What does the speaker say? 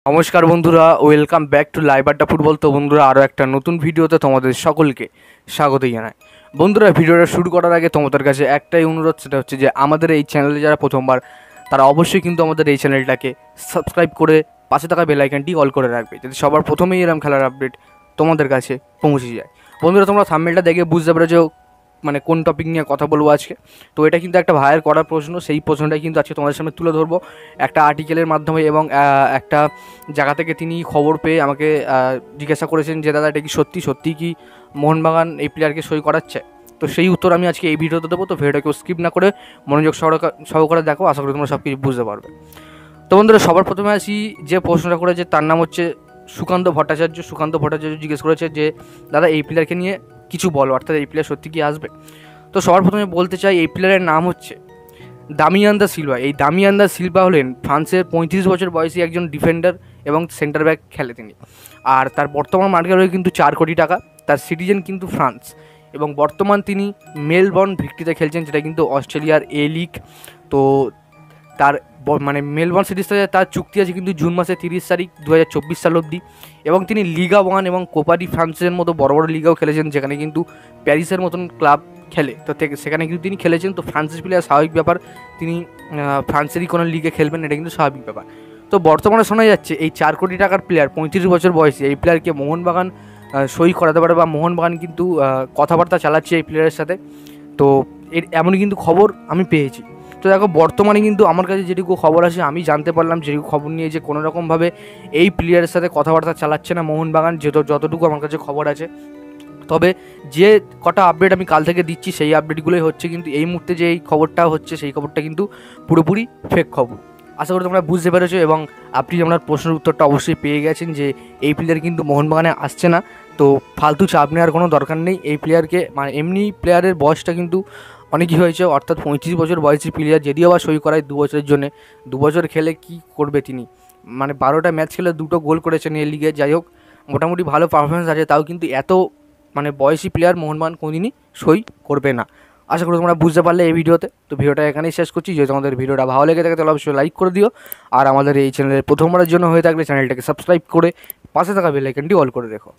নমস্কার বন্ধুরা, welcome back to live আড্ডা ফুটবল। তো বন্ধুরা, আরও একটা নতুন ভিডিওতে তোমাদের সকলকে স্বাগত জানাই। বন্ধুরা, ভিডিওটা শুরু করার আগে তোমাদের কাছে একটাই অনুরোধ, সেটা হচ্ছে যে আমাদের এই চ্যানেলে যারা প্রথমবার, তারা অবশ্যই কিন্তু আমাদের এই চ্যানেলটাকে সাবস্ক্রাইব করে পাশে থাকা বেল আইকনটি অল করে রাখবে, যাতে সবার প্রথমেই এরকম খেলার আপডেট তোমাদের কাছে পৌঁছে যায়। বন্ধুরা, তোমরা থাম্বনেলটা দেখে বুঝতে পেরেছো মানে কোন টপিক নিয়ে কথা বলবো আজকে। তো এটা কিন্তু একটা ভাইয়ের করা প্রশ্ন, সেই প্রশ্নটাই কিন্তু আজকে তোমাদের সামনে তুলে ধরবো একটা আর্টিকেলের মাধ্যমে, এবং একটা জায়গা থেকে তিনি খবর পেয়ে আমাকে জিজ্ঞাসা করেছেন যে দাদা, এটা কি সত্যি কি মোহনবাগান এই প্লেয়ারকে সই করাচ্ছে? তো সেই উত্তর আমি আজকে এই ভিডিওতে দেবো। তো ভিডিওটাকে স্কিপ না করে মনোযোগ সহকারে দেখো, আশা করি তোমরা সব কিছু বুঝতে পারবে। তো বন্ধুরা, সবার প্রথমে আসি যে প্রশ্নটা করেছে, তার নাম হচ্ছে সুকান্ত ভট্টাচার্য। সুকান্ত ভট্টাচার্য জিজ্ঞেস করেছে যে দাদা, এই প্লেয়ারকে নিয়ে কিছু বলো, অর্থাৎ এই প্লেয়ার সত্যি কি আসবে? তো সবার প্রথমে বলতে চাই, এই প্লেয়ারের নাম হচ্ছে দামিয়ান দা সিলভা। এই দামিয়ান দা সিলভা হলেন ফ্রান্সের 35 বছর বয়সী একজন ডিফেন্ডার এবং সেন্টার ব্যাক খেলে তিনি। আর তার বর্তমান মার্কেট রয়েছে কিন্তু 4 কোটি টাকা। তার সিটিজেন কিন্তু ফ্রান্স, এবং বর্তমান তিনি মেলবর্ন ভিক্টরিতে খেলছেন, যেটা কিন্তু অস্ট্রেলিয়ার এ লিগ। তো তার মানে মেলবর্ন সিটির সাথে তার চুক্তি আছে কিন্তু জুন মাসের 30 তারিখ 2024 সাল অবধি। এবং তিনি লিগা 1 এবং কোপা ডি ফ্রান্সের মতো বড় বড় লিগাও খেলেছেন, যেখানে কিন্তু প্যারিসের মতন ক্লাব খেলে। তো সেখানে কিন্তু তিনি খেলেছেন। তো ফ্রান্সের প্লেয়ার, স্বাভাবিক ব্যাপার তিনি ফ্রান্সেরই কোনো লিগে খেলবেন, এটা কিন্তু স্বাভাবিক ব্যাপার। তো বর্তমানে শোনা যাচ্ছে এই 4 কোটি টাকার প্লেয়ার, 35 বছর বয়সী এই প্লেয়ারকে মোহনবাগান সই করাতে পারে, বা মোহনবাগান কিন্তু কথাবার্তা চালাচ্ছে এই প্লেয়ারের সাথে। তো এমনই কিন্তু খবর আমি পেয়েছি। তো দেখো, বর্তমানে কিন্তু আমার কাছে যেটুকু খবর আছে, আমি জানতে পারলাম যেটুকু খবর নিয়ে, যে কোনো রকমভাবে এই প্লেয়ারের সাথে কথাবার্তা চালাচ্ছে না মোহনবাগান, যতটুকু আমার কাছে খবর আছে। তবে যে কটা আপডেট আমি কাল থেকে দিচ্ছি, সেই আপডেটগুলোই হচ্ছে, কিন্তু এই মুহূর্তে যে এই খবরটা হচ্ছে, সেই খবরটা কিন্তু পুরোপুরি ফেক খবর। আশা করি তোমরা বুঝতে পেরেছো, এবং আপনি আপনার প্রশ্নের উত্তরটা অবশ্যই পেয়ে গেছেন যে এই প্লেয়ার কিন্তু মোহনবাগানে আসছে না। তো ফালতু চাপ নেওয়ার কোনো দরকার নেই। এই প্লেয়ারকে মানে এমনি প্লেয়ারের বয়সটা কিন্তু অনেকই হয়েছে, অর্থাৎ 35 বছর বয়সী প্লেয়ার, যদিও বা সই করায় 2 বছরের জন্যে। 2 বছর খেলে কি করবে তিনি? মানে 12টা ম্যাচ খেলে 2টো গোল করেছেন এই লিগে। যাই হোক, মোটামুটি ভালো পারফরমেন্স আছে, তাও কিন্তু এত মানে বয়সী প্লেয়ার মোহনবাগান কোনোদিনই সই করবে না। আশা করি তোমরা বুঝতে পারলে এই ভিডিওতে। তো ভিডিওটা এখানেই শেষ করছি। যদি তোমাদের ভিডিওটা ভালো লেগে থাকে তাহলে অবশ্যই লাইক করে দিও, আর আমাদের এই চ্যানেলের প্রথমবারের জন্য হয়ে থাকলে চ্যানেলটাকে সাবস্ক্রাইব করে পাশে থাকা বেল আইকনটি অল করে রেখো।